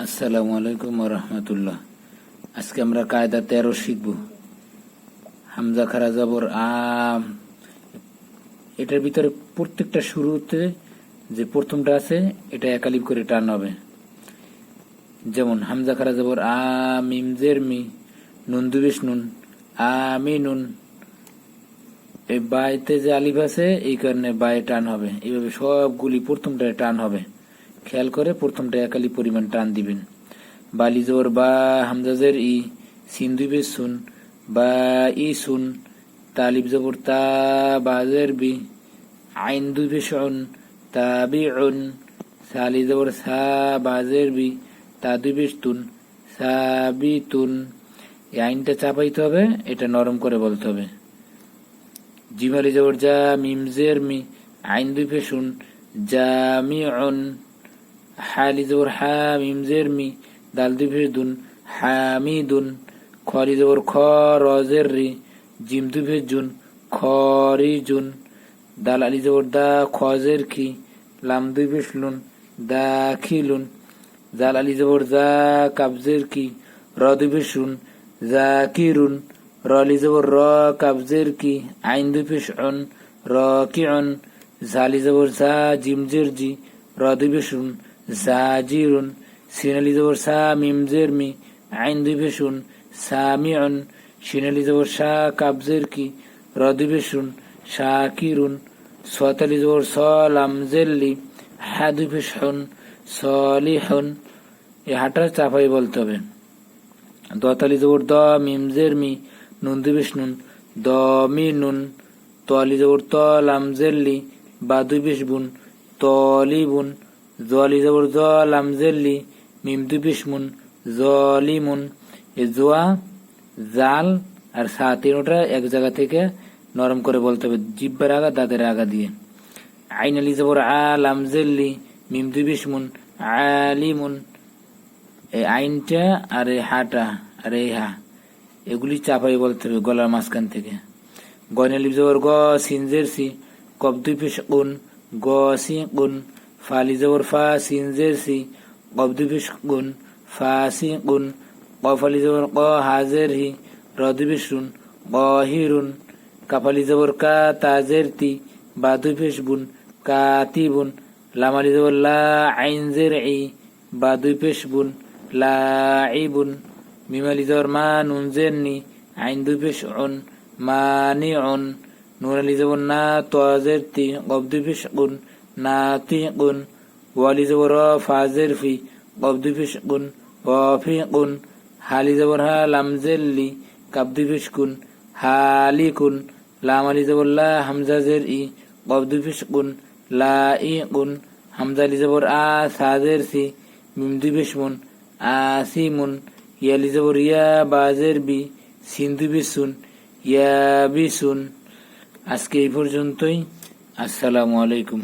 আসসালামু আলাইকুম ওয়া রাহমাতুল্লাহ। আজকে আমরা কায়দা 13 শিখব। হামজা খারা জবর আ। এটার ভিতরে প্রত্যেকটা শুরুতে যে প্রথমটা আছে এটা একালিপ করে টান হবে। যেমন হামজা খারা জবর আ, মিম জের মি, নুন দুবেশ নুন, আমিনুন। এই বায়তে যে আলিফ আছে এই কারণে বায়ে টান হবে। এইভাবে সবগুলি প্রথমটায় টান হবে। খেয়াল করে প্রথমটা একালি পরিমাণ টান দিবেন। বালি জবর বা, হামজাজের ই, সিন দুই পেশ সুন, বা ই সুন, তালিব জবর তা, বাজের বি, আইন দুই পেশ উন, তাবি উন, সালি জবর সা, বাজের বি, তা দুই পেশ তুন, সাবি তুন। এই আইনটা চাপাইতে হবে, এটা নরম করে বলতে হবে। জিমালি জবর যা, মিমজের মি, আইন দুই পেশ উন, জামি উন। হালি জবর হা, মিমজের মি, দাল দুই পেশ দুন, হামিদুন। খরি জবর খ, রজের রি, জিম দুই পেশ জুন, খরিজুন। দাল আলি জবর দা, খজের কি, লাম দুই পেশ লুন, দাখিলুন। জাল আলি জবর জা, কাবজের কি, র দুই পেশ শুন, জাকিরুন। র আলি জবর র, কাবজের কি, আইন দুই পেশ উন, রকিউন। জালি জবর জা, জিমজের জি, র দুই পেশ শুন, জাজিরুন। সিন আলি জবর সা, মিমজের মি, আইন দুই পেশ উন, সামিউন। শিন আলি জবর সা, কাবজের কি, র দুই পেশ শুন, শাকিরুন। সত আলি জবর স, লামজের লি, হা দুই পেশ হুন, সলিহুন। এই হাটার চাপাই বলতে হবে। দতালি জবর দ, মিমজের মি, নুন দুই পেশ নুন, দমিনুন। তলি জবর ত, লামজের লি, বা দুই পেশ বুন, তলিবুন। জলি জবর জ, লামজের লি, মিম দুই পেশ মুন, জলিমুন। এই জোয়া, জাল আর সা তিনটা এক জায়গা থেকে নরম করে বলতে হবে, জিব্বার আগা দাঁতের আগা দিয়ে। আইন আলি জবর আ, লামজের লি, মিম দুই পেশ মুন, আলিমুন। এই আইনটা আর এই হাটা আর এই হা এগুলি চাপাই বলতে হবে গলার মাঝখান থেকে। গয়নালি জবর গ, সিনজের সি, কব দুই পেশ উন, গ সি গুন। ফালি জবর ফা, সিনজের সি, কব দুই পেশ গুন, ফা সি গুন। কফ আলি জবর ক, হাজের হি, র দুই পেশ রুন, কহিরুন। কাফালি জবর কা, তাজের তি, বা দুই পেশ বুন, কাতিবুন। লামালি জবর লা, আইন জের ই, বা দুই পেশ বুন, লাইবুন। মিমালি জবর মা, নুন জের নি, আইন দুই পেশ উন, মানিউন। নুন আলি জবর না, তোয়াজের তি, কব দুই পেশ গুন, নাতিকুন। ওয়ালি জবর র, ফাজের ফি, কব দুই পেশ গুন, ওয়াফিকুন। হালি জবর হা, লামজের লি, কাব দুই পেশ কুন, হালিকুন। লাম আলি জবর লা, হামজা জের ই, কব দুই পেশ গুন, লাইকুন। হামজা আলি জবর আ, সাজের সি, মিম দুই পেশ মুন, আসিমুন। ইয়ালি জবর ইয়া, বাজের বি, সিন দুই পেশ সুন, ইয়াবিসুন। আজকে এই পর্যন্তই। আসসালামু আলাইকুম।